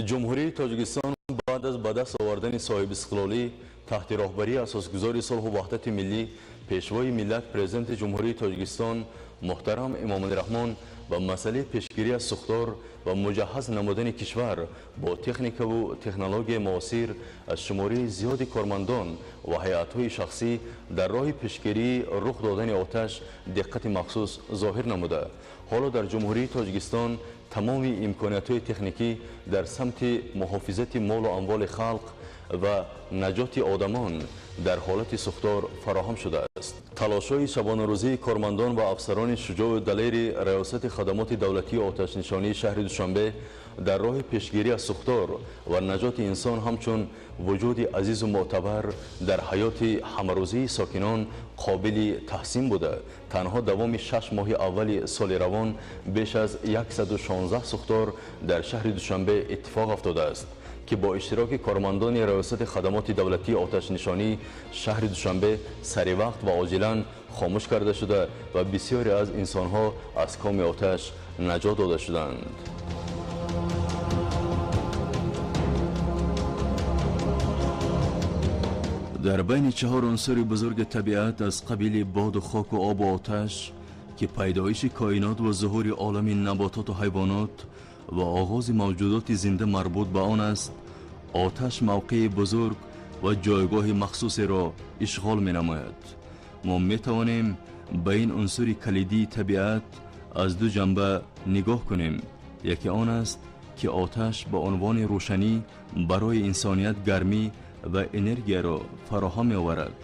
جمهوری تاجیکستان بعد از به دست آوردن صاحب استقلالی تحت راهبری اساسگزار صلح و وحدت ملی پیشوای ملت پرزیدنت جمهوری تاجیکستان محترم امام الرحمن و مسئله پیشگیری از سوختار و مجهز نمودن کشور با تکنیک و تکنولوژی معاصر از شماره زیادی کارمندان و هیئت‌های شخصی در راه پیشگیری رخ دادن آتش دقت مخصوص ظاهر نموده. حالا در جمهوری تاجیکستان تمام امکانیت‌های تکنیکی در سمت محافظت مال و اموال خلق و نجات آدمان در حالت سوختار فراهم شده است. تلاش‌های شبانه روزی کارمندان و افسران شجاع و دلیر ریاست خدمات دولتی آتش نشانی شهر دوشنبه در راه پیشگیری از سوختار و نجات انسان همچون وجود عزیز و معتبر در حیات همروزی ساکنان قابل تحسین بوده. تنها دوام 6 ماه اول سال روان بیش از 116 سوختار در شهر دوشنبه اتفاق افتاده است که با اشتراک کارمندان ریاست خدمات دولتی آتش نشانی شهر دوشنبه سری وقت و عاجلا خاموش کرده شده و بسیاری از انسانها از کام آتش نجات داده شدند. در بین 4 عنصر بزرگ طبیعت از قبیل باد و خاک و آب و آتش که پیدایش کائنات و ظهور عالم نباتات و حیوانات و آغاز موجودات زنده مربوط به آن است، آتش موقع بزرگ و جایگاه مخصوص را اشغال می نماید. ما می توانیم به این عنصر کلیدی طبیعت از دو جنبه نگاه کنیم. یکی آن است که آتش به عنوان روشنی برای انسانیت گرمی و انرژی را فراهم می آورد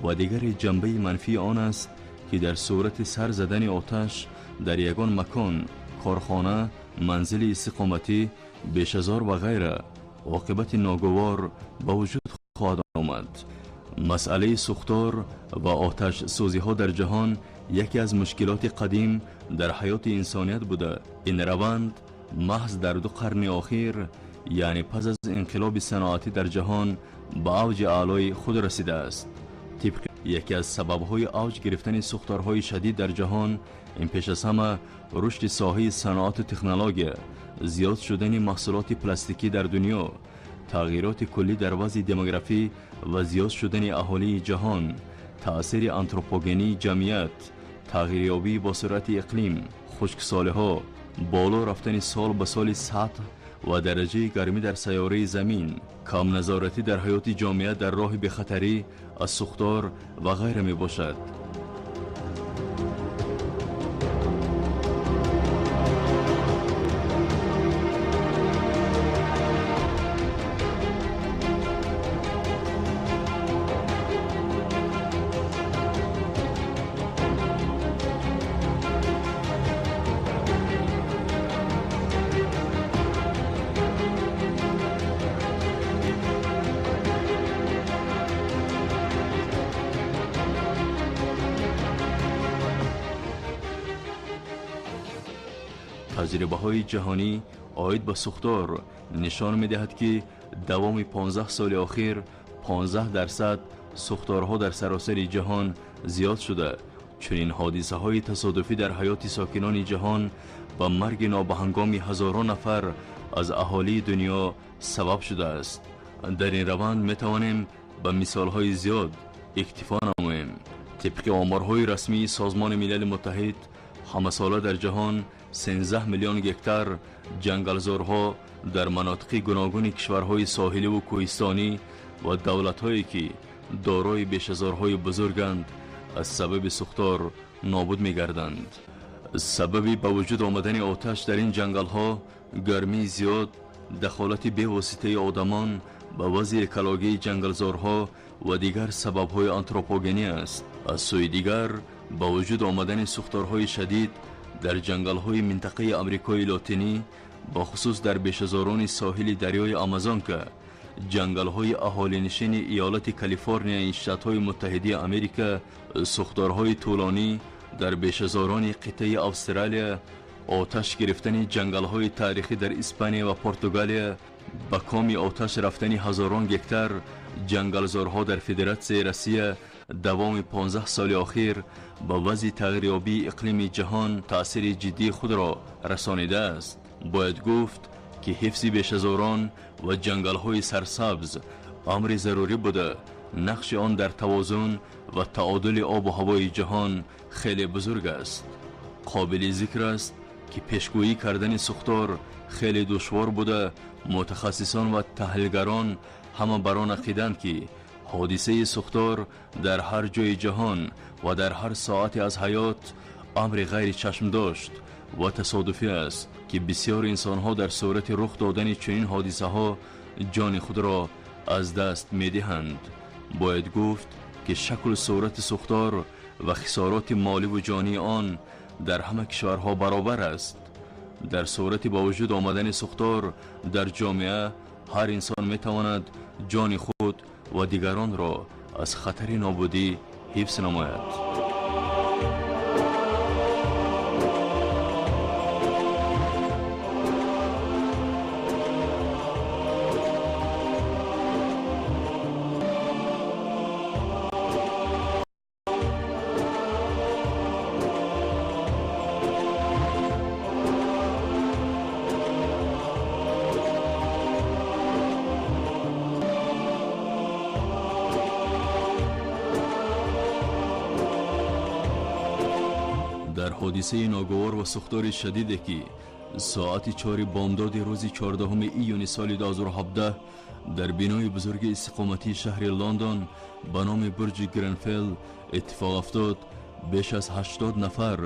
و دیگر جنبه منفی آن است که در صورت سر زدن آتش در یگان مکان، کارخانه، منزل استقامتی، بیشه‌زار و غیره عاقبت ناگوار به وجود خواهد آمد. مسئله سوختار و آتش سوزی ها در جهان یکی از مشکلات قدیم در حیات انسانیت بوده. این روند محض در 2 قرن اخیر یعنی پس از انقلاب صنعتی در جهان به اوج اعلای خود رسیده است. طبق یکی از سبب‌های اوج گرفتن سوختارهای شدید در جهان این پیش از همه رشد ساحه صنعت و تکنولوژی، زیاد شدن محصولات پلاستیکی در دنیا، تغییرات کلی در وضع دموگرافی و زیاد شدن اهالی جهان، تأثیر آنتروپوگنی جمعیت، تغییریابی با سرعت اقلیم، خشکسالی‌ها، بالا رفتن سال به سال سطح و درجه گرمی در سیاره زمین، کم نظارتی در حیات جامعه در راه به خطری از سوختار و غیره می باشد. تجربه های جهانی عاید به سوختار نشان می دهد که دوام 15 سال اخیر 15% سوختارها در سراسر جهان زیاد شده. چنین حادثه های تصادفی در حیات ساکنان جهان با مرگ نابهنگام هزاران نفر از اهالی دنیا سبب شده است. در این روند می توانیم به مثال های زیاد اکتفا نماییم. طبق آمارهای رسمی سازمان ملل متحد همه ساله در جهان 13 میلیون هکتار جنگلزارها در مناطق گوناگون کشورهای ساحلی و کوهستانی و دولت‌هایی که دارای بیشه‌زارهای بزرگند از سبب سوختار نابود می‌گردند. سبب به وجود آمدن آتش در این جنگل‌ها گرمی زیاد، دخالت بی‌واسطه آدمان به وضع اکولوژی جنگلزارها و دیگر سبب‌های آنتروپوگنی است. از سوی دیگر با وجود آمدن سوختارهای شدید در جنگل‌های منطقه آمریکای لاتینی با خصوص در بیشه‌زاران ساحل دریای آمازون که جنگل‌های اهالینشین ایالت کالیفرنیا ایالات‌های متحده آمریکا، سوختارهای طولانی در بیشه‌زاران قطعه استرالیا، آتش گرفتن جنگل‌های تاریخی در اسپانیا و پرتغال، با کام آتش رفتن هزاران هکتار جنگلزارها در فدراسیون روسیه دوام 15 سال اخیر با وضع تغییریابی اقلیم جهان تأثیر جدی خود را رسانیده است. باید گفت که حفظ بیشهزاران و جنگل‌های سرسبز امر ضروری بوده، نقش آن در توازن و تعادل آب و هوای جهان خیلی بزرگ است. قابل ذکر است که پیشگویی کردن سوختار خیلی دشوار بوده. متخصصان و تحلیلگران همه بر آن عقیدند که حادثه سوختار در هر جای جهان و در هر ساعت از حیات امر غیر چشم داشت و تصادفی است که بسیار انسان‌ها در صورت رخ دادن چنین حادثه ها جان خود را از دست می‌دهند. باید گفت که شکل صورت سوختار و خسارات مالی و جانی آن در همه کشورها برابر است. در صورت با وجود آمدن سوختار در جامعه، هر انسان می‌تواند جان خود و دیگران را از خطر نابودی حفظ نماید. در حادثه ناگوار و سوختار شدیدی که ساعت 4 بامداد روز 14 ایون سال 2017 در بینای بزرگ استقامتی شهر لندن به نام برج گرنفل اتفاق افتاد، بیش از 80 نفر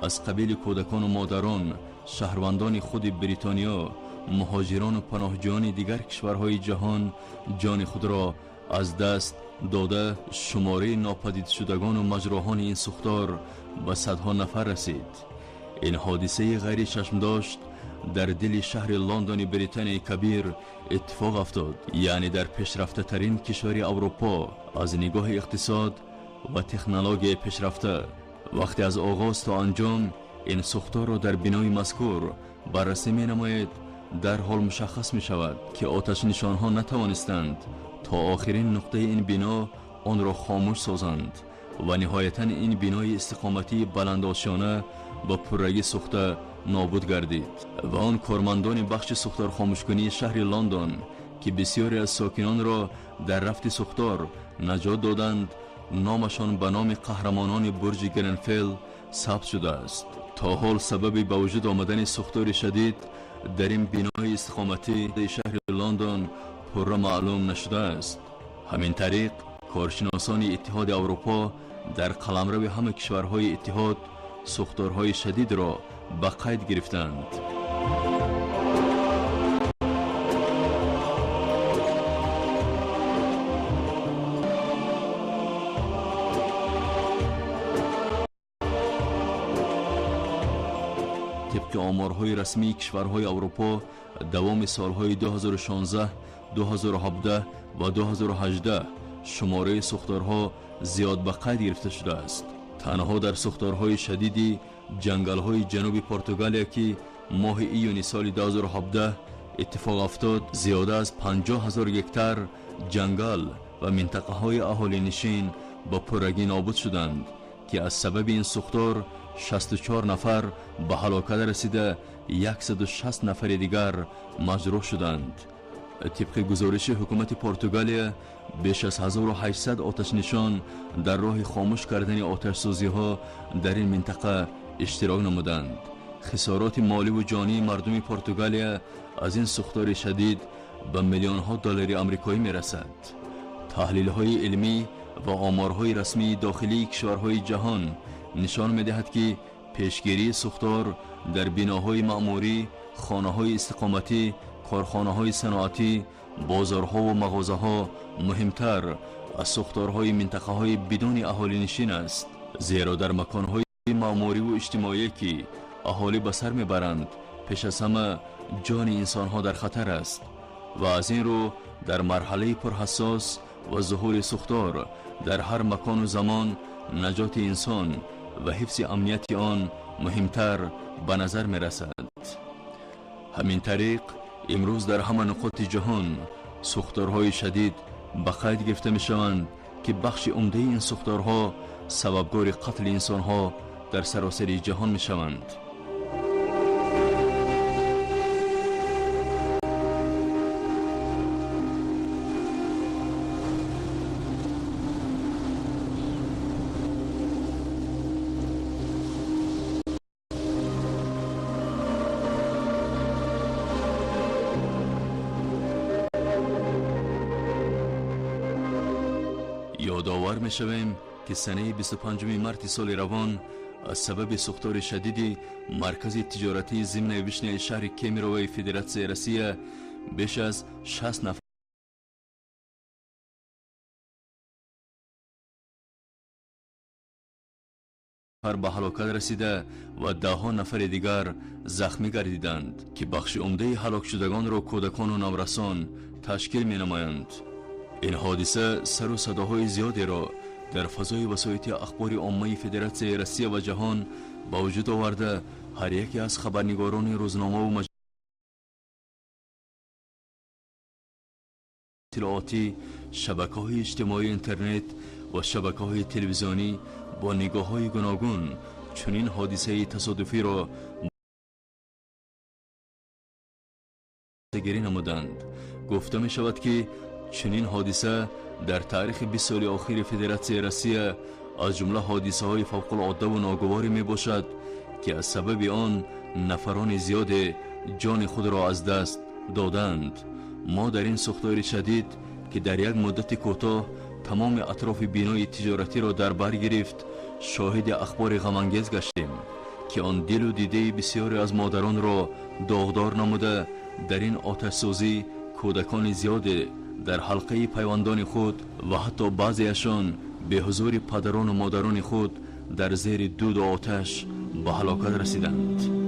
از قبیل کودکان و مادران، شهروندان خود بریتانیا، مهاجران و پناهجویان دیگر کشورهای جهان جان خود را از دست داده. شماره ناپدید شدگان و مجروحان این سوختار به صدها نفر رسید. این حادثه غیر چشم داشت در دل شهر لندن بریتانیای کبیر اتفاق افتاد، یعنی در پیشرفته ترین کشور اروپا از نگاه اقتصاد و تکنولوژی پیشرفته. وقتی از آغاز تا انجام این سوختار را در بنای مذکور بررسی می نماید، در حال مشخص می شود که آتش نشان ها نتوانستند تا آخرین نقطه این بنا آن را خاموش سازند و نهایتاً این بنای استقامتی بلندآشیانه با پررگی سوخته نابود گردید و آن کارمندان بخش سوختار خاموشکنی شهر لندن که بسیاری از ساکنان را در رفت سوختار نجات دادند، نامشان به نام قهرمانان برج گرنفل ثبت شده است. تا حال سبب به وجود آمدن سوختار شدید در این بنای استقامتی شهر لندن پر معلوم نشده است. همین طریق کارشناسان اتحاد اروپا در قلمرو همه کشورهای اتحاد سوختارهای شدید را به قید گرفتند. طبق آمارهای رسمی کشورهای اروپا دوام سالهای 2016 2017 و 2018 شماره سوختارها زیاد به قید گرفته شده است. تنها در سوختارهای شدیدی جنگل‌های جنوبی پرتغالیا که ماه ایون سال 2017 اتفاق افتاد، زیاده از 50,000 هکتار جنگل و منطقه‌های اهالی نشین با پررگی نابود شدند که از سبب این سوختار 64 نفر به هلاکت رسیده، 160 نفر دیگر مجروح شدند. طبق گزارش حکومت پرتغالیا بیش از 1800 آتش نشان در راه خاموش کردن آتش سوزی ها در این منطقه اشتراک نمودند. خسارات مالی و جانی مردم پرتغالیا از این سوختار شدید به میلیون ها دلار آمریکایی می رسد. تحلیل های علمی و آمارهای رسمی داخلی کشورهای جهان نشان می دهد که پیشگیری سوختار در بناهای معماری، خانه‌های استقامتی، کارخانه‌های صنعتی، بازارها و مغازه‌ها مهمتر از سوختارهای منطقه‌های بدون اهالی نشین است، زیرا در مکان‌های معماری و اجتماعی که اهالی به سر میبرند پیش از همه جان انسان‌ها در خطر است و از این رو در مرحله پرحساس و ظهور سوختار در هر مکان و زمان نجات انسان و حفظ امنیت آن مهمتر به نظر می رسد. همین طریق امروز در همه نقاط جهان سوختارهای شدید به قید گرفته می شوند که بخش عمده این سوختارها سببگار قتل انسانها در سراسر جهان می شوند. یادآور می‌شویم که سنه 25 مارس سال روان از سبب سوختار شدید مرکز تجارتی ضمن ویشنی شهر کمیروی فدراسیون روسیه بیش از 60 نفر به هلاکت رسیده و ده نفر دیگر زخمی گردیدند که بخش عمده هلاک شدگان را کودکان و نورسان تشکیل می نمایند. این حادثه سر و صداهای زیادی را در فضای وسایط اخبار عامه فدراسیون روسیه و جهان با وجود آورده هر یکی از خبرنگاران روزنامه و اطلاعاتی، شبکه‌های اجتماعی اینترنت و شبکه‌های تلویزیونی با نگاه‌های گوناگون چنین حادثه تصادفی را گیری نمودند. گفته می شود که چنین حادثه در تاریخ 20 سال اخیر فدراسیون روسیه از جمله حادثه های فوق العاده و ناگواری می باشد که از سبب آن نفران زیاد جان خود را از دست دادند. ما در این سوختار شدید که در یک مدت کوتاه تمام اطراف بینای تجارتی را در بر گرفت شاهد اخبار غم‌انگیز گشتیم که آن دل و دیده بسیاری از مادران را داغدار نموده در این آتش سوزی کودکان زیاد در حلقه پیوندان خود و حتی بعضیشان به حضور پدران و مادران خود در زیر دود و آتش به هلاکت رسیدند.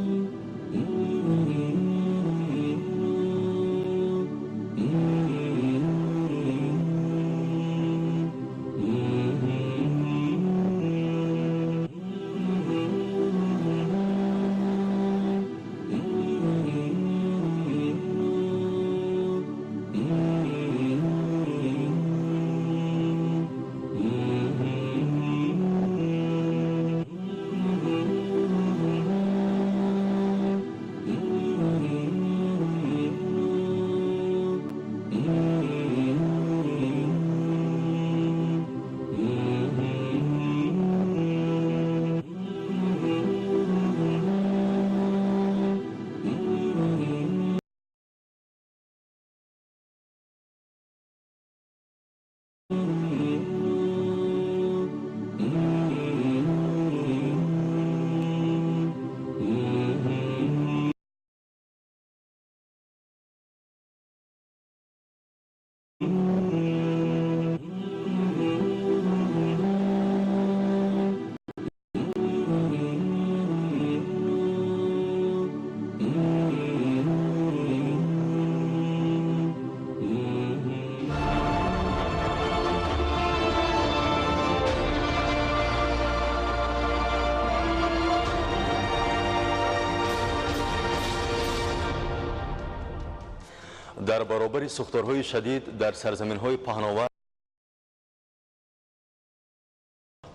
در برابر سوختارهای شدید در سرزمین‌های پهناور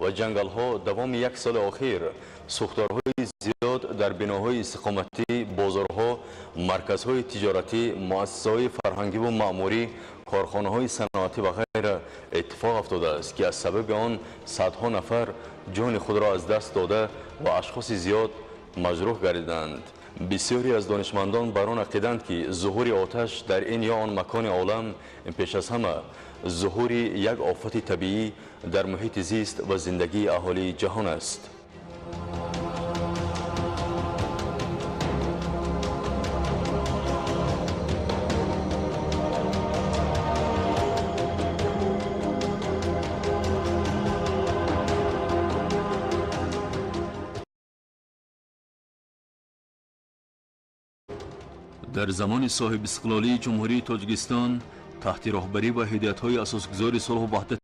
و جنگل‌ها دوام یک سال اخیر سوختارهای زیاد در بناهای استقامتی، بازارها، مرکزهای تجارتی، مؤسسه‌های فرهنگی و معماری، کارخانه‌های صنعتی و غیره اتفاق افتاده است که از سبب آن صدها نفر جان خود را از دست داده و اشخاص زیاد مجروح گردیدند. بسیاری از دانشمندان بر آن عقیدند که ظهور آتش در این یا آن مکان عالم پیش از همه ظهور یک آفت طبیعی در محیط زیست و زندگی اهالی جهان است. در زمان صاحب استقلالی جمهوری تاجیکستان تحت رهبری و هدایت‌های اساسگذار صلح و وحدت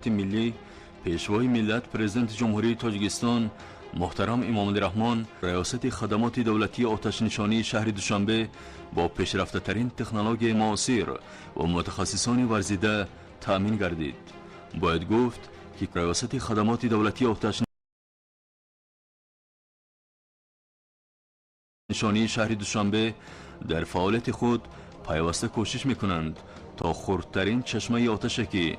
ملی، پیشوای ملت پرزیدنت جمهوری تاجیکستان محترم امام رحمان ریاست خدمات دولتی آتش نشانی شهر دوشنبه با پیشرفته ترین تکنولوژی معاصر و متخصصان ورزیده تأمین گردید. باید گفت که ریاست خدمات دولتی آتش نشانی شهر دوشنبه در فعالیت خود پیوسته کوشش میکنند تا خردترین چشمه آتش که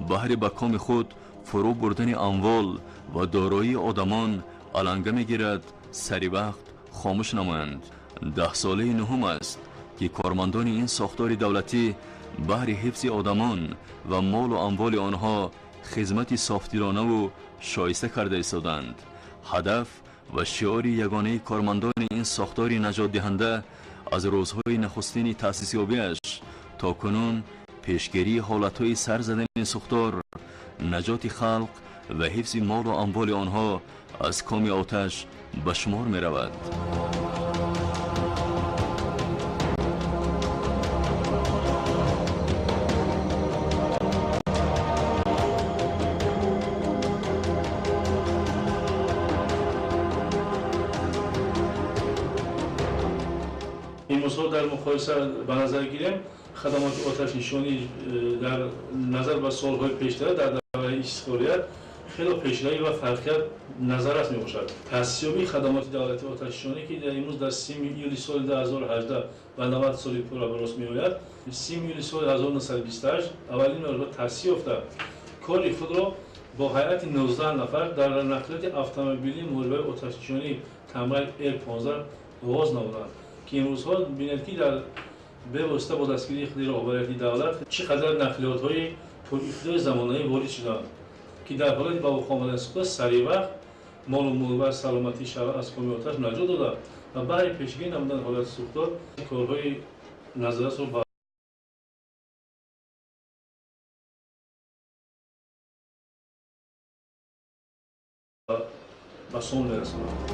بهر بکام خود فرو بردن اموال و دارایی آدمان علنگه میگیرد سری وقت خاموش نمایند. 10 ساله نهم است که کارمندان این ساختار دولتی بهر حفظ آدمان و مال و اموال آنها خدمت صافدلانه و شایسته کرده ایستادند. هدف و شعار یگانه کارمندان این ساختار نجات دهنده از روزهای نخستین تأسیس یابیش تا کنون پیشگیری حالتهای سر زدن این ساختار، نجات خلق و حفظ مال و اموال آنها از کام آتش به شمار می رود. این مسئله در مقایسه به نظر گیریم خدمات آتش نشانی در نظر به سالهای پیشتر در دوره اشغالیت خیلی پیشروی و فرقیت نظر است میباشد. تأسیس‌یابی خدمات دولتی آتش نشانی که در امروز در 30 یولی سال 2018 و 90 سال پورا به راست میآید، 30 یولی سال 1928 اولین بار تأسیس یافته. کار خود را با هیئت 19 نفر در نقلیات اتومبیلی مورد آتش نشانی تمره L15 آغاز نمودند که امروزها ببینید که در به واسطه با دستگیری اقتدار رهبری دولت چقدر نقلیات‌های پرافتضاح زمانه‌ای وارد شدند که در حالی با خامنه سوخته سریع وقت مال و ملک و سلامتی شهر از کام آتش نجات داده و برای پیشگیری نمودن حالت سوختار کارهای نظارت رو به سون می‌رساند.